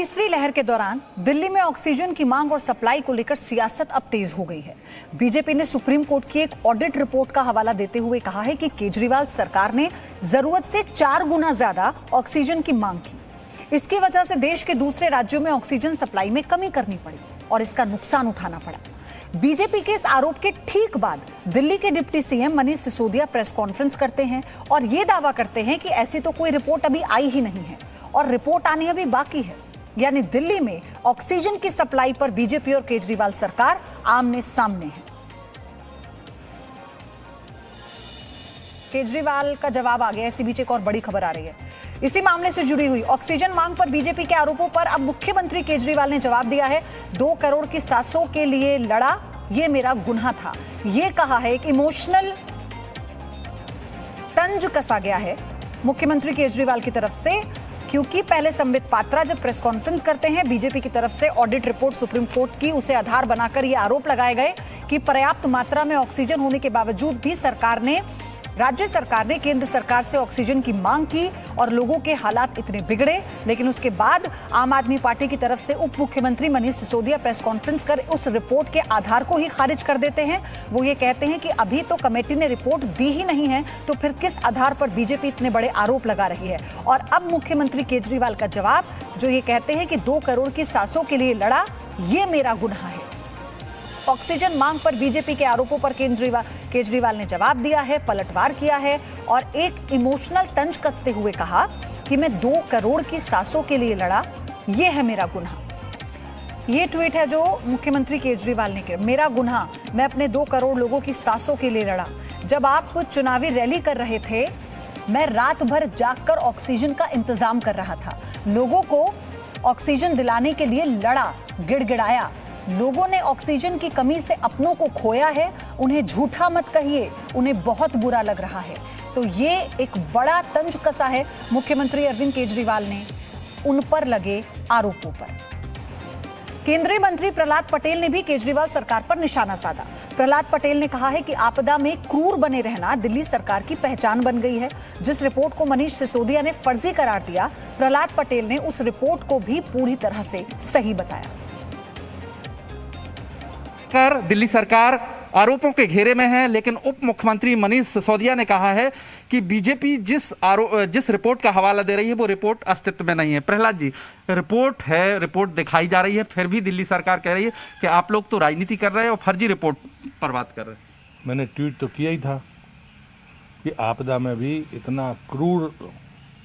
तीसरी लहर के दौरान दिल्ली में ऑक्सीजन की मांग और सप्लाई को लेकर सियासत अब तेज हो गई है। बीजेपी ने सुप्रीम कोर्ट की एक ऑडिट रिपोर्ट का हवाला देते हुए कहा है कि केजरीवाल सरकार ने जरूरत से 4 गुना ज्यादा ऑक्सीजन की मांग की। इसकी वजह से देश के दूसरे राज्यों में ऑक्सीजन सप्लाई में कमी करनी पड़ी और इसका नुकसान उठाना पड़ा। बीजेपी के इस आरोप के ठीक बाद दिल्ली के deputy CM Manish Sisodia press conference करते हैं और ये दावा करते हैं कि ऐसी तो कोई रिपोर्ट अभी आई ही नहीं है और रिपोर्ट आनी अभी बाकी है। यानी दिल्ली में ऑक्सीजन की सप्लाई पर बीजेपी और केजरीवाल सरकार आमने सामने है। केजरीवाल का जवाब आ गया। इसी बीच एक और बड़ी खबर आ रही है इसी मामले से जुड़ी हुई। ऑक्सीजन मांग पर बीजेपी के आरोपों पर अब मुख्यमंत्री केजरीवाल ने जवाब दिया है। 2 करोड़ की सांसों के लिए लड़ा, ये मेरा गुनाह था, ये कहा है। एक इमोशनल तंज कसा गया है मुख्यमंत्री केजरीवाल की तरफ से, क्योंकि पहले संबित पात्रा जब प्रेस कॉन्फ्रेंस करते हैं बीजेपी की तरफ से ऑडिट रिपोर्ट सुप्रीम कोर्ट की, उसे आधार बनाकर ये आरोप लगाए गए कि पर्याप्त मात्रा में ऑक्सीजन होने के बावजूद भी राज्य सरकार ने केंद्र सरकार से ऑक्सीजन की मांग की और लोगों के हालात इतने बिगड़े। लेकिन उसके बाद आम आदमी पार्टी की तरफ से उप मुख्यमंत्री मनीष सिसोदिया प्रेस कॉन्फ्रेंस कर उस रिपोर्ट के आधार को ही खारिज कर देते हैं। वो ये कहते हैं कि अभी तो कमेटी ने रिपोर्ट दी ही नहीं है, तो फिर किस आधार पर बीजेपी इतने बड़े आरोप लगा रही है। और अब मुख्यमंत्री केजरीवाल का जवाब, जो ये कहते हैं कि 2 करोड़ की सांसों के लिए लड़ा, ये मेरा गुनाह है। ऑक्सीजन मांग पर बीजेपी के आरोपों पर केजरीवाल ने जवाब दिया है, पलटवार किया है और एक इमोशनल तंज कसते हुए कहा कि मैं 2 करोड़ की सांसों के लिए लड़ा, ये है मेरा गुनाह। ये ट्वीट है जो मुख्यमंत्री केजरीवाल ने किया। मेरा गुनाह, मैं अपने 2 करोड़ लोगों की सांसों के लिए लड़ा। जब आप चुनावी रैली कर रहे थे, मैं रात भर जागकर ऑक्सीजन का इंतजाम कर रहा था। लोगों को ऑक्सीजन दिलाने के लिए लड़ा, गिड़गिड़ाया। लोगों ने ऑक्सीजन की कमी से अपनों को खोया है। उन्हें झूठा मत कहिए, उन्हें बहुत बुरा लग रहा है। तो ये एक बड़ा तंज कसा है मुख्यमंत्री अरविंद केजरीवाल ने उन पर लगे आरोपों पर। केंद्रीय मंत्री प्रहलाद पटेल ने भी केजरीवाल सरकार पर निशाना साधा। प्रहलाद पटेल ने कहा है कि आपदा में क्रूर बने रहना दिल्ली सरकार की पहचान बन गई है। जिस रिपोर्ट को मनीष सिसोदिया ने फर्जी करार दिया, प्रहलाद पटेल ने उस रिपोर्ट को भी पूरी तरह से सही बताया। दिल्ली सरकार आरोपों के घेरे में है, लेकिन उप मुख्यमंत्री मनीष सिसोदिया ने कहा है कि बीजेपी जिस रिपोर्ट का हवाला दे रही है वो रिपोर्ट अस्तित्व में नहीं है। प्रहलाद जी, रिपोर्ट है, रिपोर्ट दिखाई जा रही है, फिर भी दिल्ली सरकार कह रही है कि आप लोग तो राजनीति कर रहे हैं और फर्जी रिपोर्ट पर बात कर रहे हैं। मैंने ट्वीट तो किया ही था कि आपदा में भी इतना क्रूर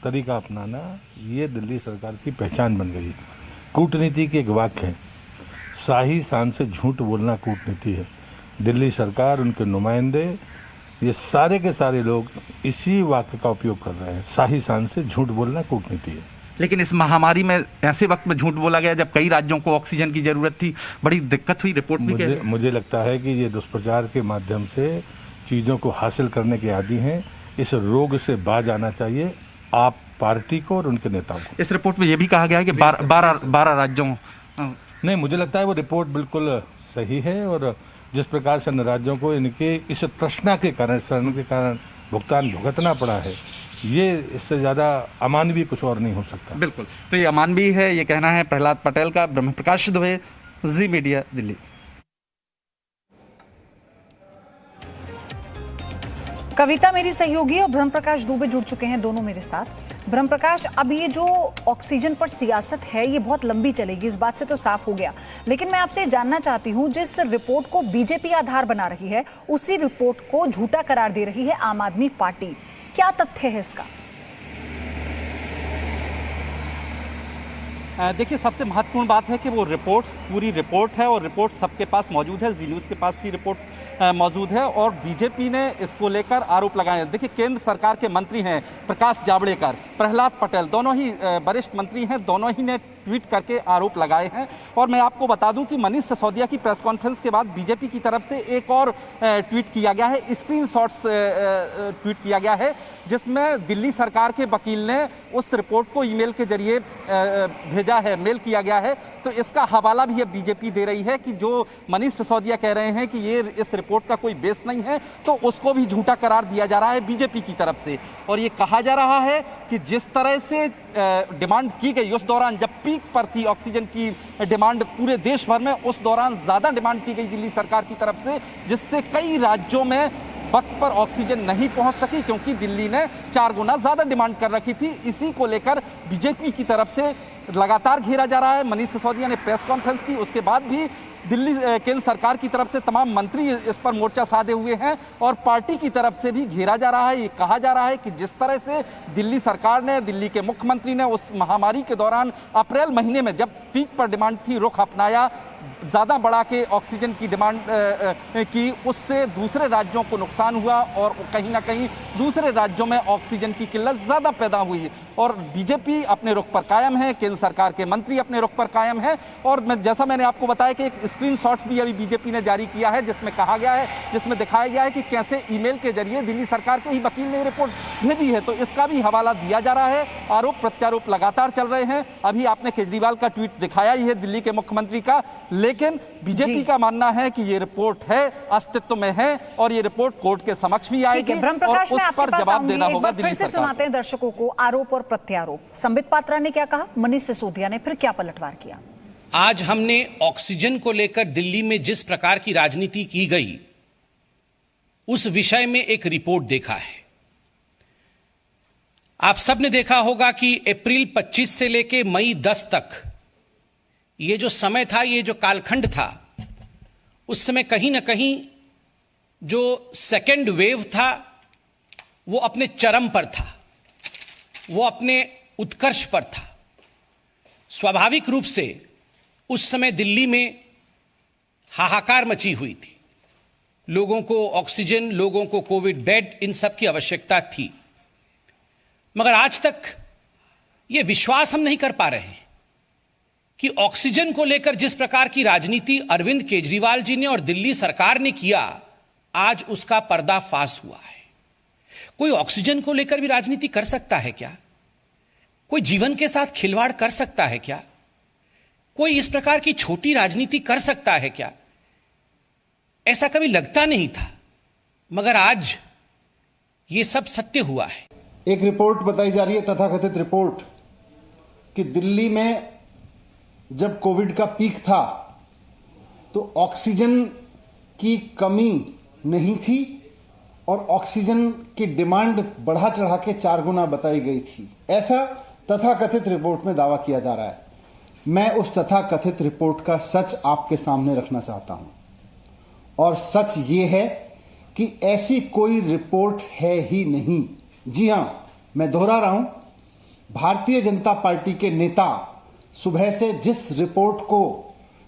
तरीका अपनाना ये दिल्ली सरकार की पहचान बन गई। कूटनीति के एक वाक्य है, शाही शान से झूठ बोलना कूटनीति है। दिल्ली सरकार, उनके नुमाइंदे, ये सारे के सारे लोग इसी वाक्य का उपयोग कर रहे हैं। शाही शान से झूठ बोलना कूटनीति है। लेकिन इस महामारी में ऐसे वक्त में झूठ बोला गया जब कई राज्यों को ऑक्सीजन की जरूरत थी, बड़ी दिक्कत हुई। रिपोर्ट भी मुझे लगता है कि ये दुष्प्रचार के माध्यम से चीज़ों को हासिल करने के आदी हैं। इस रोग से बाज आना चाहिए आप पार्टी को और उनके नेताओं को। इस रिपोर्ट में यह भी कहा गया है कि 12 राज्यों नहीं, मुझे लगता है वो रिपोर्ट बिल्कुल सही है और जिस प्रकार से अन्य राज्यों को इनके इस तृष्णा के कारण, शरण के कारण भुगतान भुगतना पड़ा है, ये इससे ज़्यादा अमानवीय कुछ और नहीं हो सकता। बिल्कुल, तो ये अमानवीय है, ये कहना है प्रहलाद पटेल का। ब्रह्म प्रकाश दुबे, जी मीडिया, दिल्ली। कविता मेरी सहयोगी और ब्रह्म प्रकाश दुबे जुड़ चुके हैं, दोनों मेरे साथ। ब्रह्म प्रकाश, अब ये जो ऑक्सीजन पर सियासत है ये बहुत लंबी चलेगी, इस बात से तो साफ हो गया। लेकिन मैं आपसे जानना चाहती हूं, जिस रिपोर्ट को बीजेपी आधार बना रही है उसी रिपोर्ट को झूठा करार दे रही है आम आदमी पार्टी। क्या तथ्य है इसका? देखिए, सबसे महत्वपूर्ण बात है कि वो पूरी रिपोर्ट है और रिपोर्ट सबके पास मौजूद है। जी न्यूज़ के पास भी रिपोर्ट मौजूद है और बीजेपी ने इसको लेकर आरोप लगाए हैं। देखिए, केंद्र सरकार के मंत्री हैं प्रकाश जावड़ेकर, प्रहलाद पटेल, दोनों ही वरिष्ठ मंत्री हैं, दोनों ही ने ट्वीट करके आरोप लगाए हैं। और मैं आपको बता दूं कि मनीष सिसोदिया की प्रेस कॉन्फ्रेंस के बाद बीजेपी की तरफ से एक और ट्वीट किया गया है, स्क्रीनशॉट्स ट्वीट किया गया है, जिसमें दिल्ली सरकार के वकील ने उस रिपोर्ट को ईमेल के जरिए भेजा है, मेल किया गया है। तो इसका हवाला भी अब बीजेपी दे रही है कि जो मनीष सिसोदिया कह रहे हैं कि ये इस रिपोर्ट का कोई बेस नहीं है, तो उसको भी झूठा करार दिया जा रहा है बीजेपी की तरफ से। और ये कहा जा रहा है कि जिस तरह से डिमांड की गई उस दौरान जब पीक पीक पर थी ऑक्सीजन की डिमांड पूरे देश भर में, उस दौरान ज़्यादा डिमांड की गई दिल्ली सरकार की तरफ से, जिससे कई राज्यों में वक्त पर ऑक्सीजन नहीं पहुंच सकी, क्योंकि दिल्ली ने 4 गुना ज़्यादा डिमांड कर रखी थी। इसी को लेकर बीजेपी की तरफ से लगातार घेरा जा रहा है। मनीष सिसोदिया ने प्रेस कॉन्फ्रेंस की, उसके बाद भी दिल्ली केंद्र सरकार की तरफ से तमाम मंत्री इस पर मोर्चा साधे हुए हैं और पार्टी की तरफ से भी घेरा जा रहा है। ये कहा जा रहा है कि जिस तरह से दिल्ली सरकार ने, दिल्ली के मुख्यमंत्री ने उस महामारी के दौरान अप्रैल महीने में जब पीक पर डिमांड थी, रुख अपनाया, ज़्यादा बढ़ा के ऑक्सीजन की डिमांड की, उससे दूसरे राज्यों को नुकसान हुआ और कहीं ना कहीं दूसरे राज्यों में ऑक्सीजन की किल्लत ज़्यादा पैदा हुई। और बीजेपी अपने रुख पर कायम है, केंद्र सरकार के मंत्री अपने रुख पर कायम है। और जैसा मैंने आपको बताया कि एक स्क्रीनशॉट भी अभी बीजेपी ने जारी किया है, जिसमें कहा गया है, जिसमें दिखाया गया है कि कैसे ईमेल के जरिए दिल्ली सरकार के ही वकील ने रिपोर्ट भेजी है, तो इसका भी हवाला दिया जा रहा है। आरोप प्रत्यारोप लगातार चल रहे हैं। अभी आपने केजरीवाल का ट्वीट दिखाया ही है, दिल्ली के मुख्यमंत्री का, लेकिन बीजेपी का मानना है कि ये रिपोर्ट है, अस्तित्व में है और ये रिपोर्ट कोर्ट के समक्ष भी आएगी और उस पर जवाब देना होगा दिल्ली सरकार को। सुनाते हैं दर्शकों को आरोप और प्रत्यारोप। संबित पात्रा ने क्या कहा, मनीष सिसोदिया ने फिर क्या पलटवार किया। आज हमने ऑक्सीजन को लेकर दिल्ली में जिस प्रकार की राजनीति की गई, उस विषय में एक रिपोर्ट देखा है। आप सबने देखा होगा कि अप्रैल 25 से लेकर मई 10 तक ये जो समय था, ये जो कालखंड था, उस समय कहीं ना कहीं जो सेकेंड वेव था वो अपने चरम पर था, वो अपने उत्कर्ष पर था। स्वाभाविक रूप से उस समय दिल्ली में हाहाकार मची हुई थी। लोगों को ऑक्सीजन, लोगों को कोविड बेड, इन सब की आवश्यकता थी। मगर आज तक ये विश्वास हम नहीं कर पा रहे हैं कि ऑक्सीजन को लेकर जिस प्रकार की राजनीति अरविंद केजरीवाल जी ने और दिल्ली सरकार ने किया, आज उसका पर्दाफाश हुआ है। कोई ऑक्सीजन को लेकर भी राजनीति कर सकता है क्या? कोई जीवन के साथ खिलवाड़ कर सकता है क्या? कोई इस प्रकार की छोटी राजनीति कर सकता है क्या? ऐसा कभी लगता नहीं था, मगर आज ये सब सत्य हुआ है। एक रिपोर्ट बताई जा रही है, तथाकथित रिपोर्ट, कि दिल्ली में जब कोविड का पीक था तो ऑक्सीजन की कमी नहीं थी और ऑक्सीजन की डिमांड बढ़ा चढ़ा के 4 गुना बताई गई थी। ऐसा तथाकथित रिपोर्ट में दावा किया जा रहा है। मैं उस तथाकथित रिपोर्ट का सच आपके सामने रखना चाहता हूं और सच ये है कि ऐसी कोई रिपोर्ट है ही नहीं। जी हां, मैं दोहरा रहा हूं, भारतीय जनता पार्टी के नेता सुबह से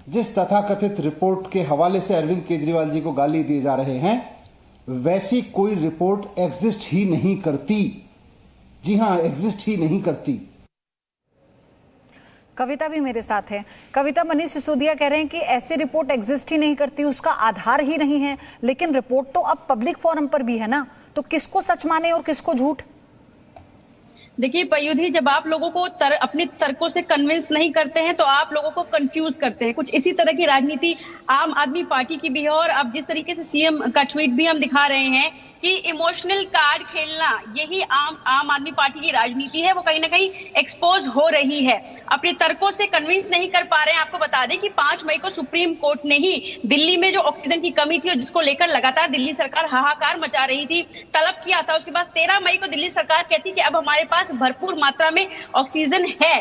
जिस तथाकथित रिपोर्ट के हवाले से अरविंद केजरीवाल जी को गाली दिए जा रहे हैं, वैसी कोई रिपोर्ट एग्जिस्ट ही नहीं करती। जी हां, एग्जिस्ट ही नहीं करती। कविता भी मेरे साथ है। कविता, मनीष सिसोदिया कह रहे हैं कि ऐसी रिपोर्ट एग्जिस्ट ही नहीं करती, उसका आधार ही नहीं है, लेकिन रिपोर्ट तो अब पब्लिक फोरम पर भी है ना, तो किसको सच माने और किसको झूठ? देखिए पयुधी, जब आप लोगों को अपने तर्कों से कन्विंस नहीं करते हैं तो आप लोगों को कंफ्यूज करते हैं। कुछ इसी तरह की राजनीति आम आदमी पार्टी की भी है। और अब जिस तरीके से सीएम का ट्वीट भी हम दिखा रहे हैं कि इमोशनल कार्ड खेलना, यही आम आदमी पार्टी की राजनीति है, वो कहीं ना कहीं एक्सपोज हो रही है। अपने तर्कों से कन्विंस नहीं कर पा रहे हैं। आपको बता दें कि 5 मई को सुप्रीम कोर्ट ने ही दिल्ली में जो ऑक्सीजन की कमी थी और जिसको लेकर लगातार दिल्ली सरकार हाहाकार मचा रही थी, तलब किया था। उसके बाद 13 मई को दिल्ली सरकार कहती कि अब हमारे पास भरपूर मात्रा में ऑक्सीजन है।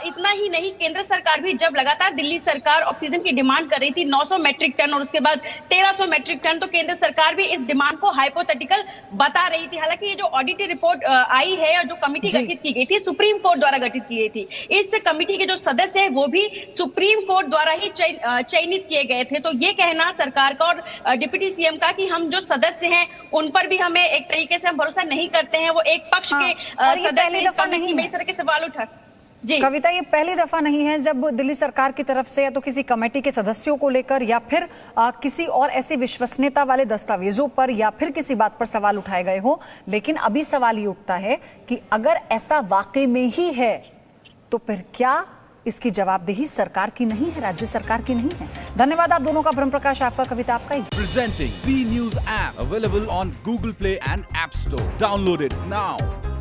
इतना ही नहीं, केंद्र सरकार भी जब लगातार दिल्ली सरकार ऑक्सीजन की डिमांड कर रही थी 900 मैट्रिक टन और उसके बाद 1300 मैट्रिक टन, तो केंद्र सरकार भी इस डिमांड को हाइपोथेटिकल बता रही थी। हालांकि ये जो ऑडिट रिपोर्ट आई है और जो कमेटी गठित की गई थी, सुप्रीम कोर्ट द्वारा गठित की गई थी, इस कमेटी के जो सदस्य हैं वो भी सुप्रीम कोर्ट द्वारा ही चयनित किए गए थे। तो ये कहना सरकार का और डिप्टी सीएम का कि हम जो सदस्य हैं उन पर भी हमें एक तरीके से हम भरोसा नहीं करते हैं, वो एक पक्ष के सदस्य में इस तरह के सवाल उठा। जी कविता, ये पहली दफा नहीं है जब दिल्ली सरकार की तरफ से या तो किसी कमेटी के सदस्यों को लेकर या फिर किसी और ऐसी विश्वसनीयता वाले दस्तावेजों पर या फिर किसी बात पर सवाल उठाए गए हो। लेकिन अभी सवाल ये उठता है कि अगर ऐसा वाकई में ही है तो फिर क्या इसकी जवाबदेही सरकार की नहीं है, राज्य सरकार की नहीं है? धन्यवाद आप दोनों का। ब्रह्म प्रकाश आपका, कविता आपका ही। Presenting B News app available on Google Play and App Store. Download it now.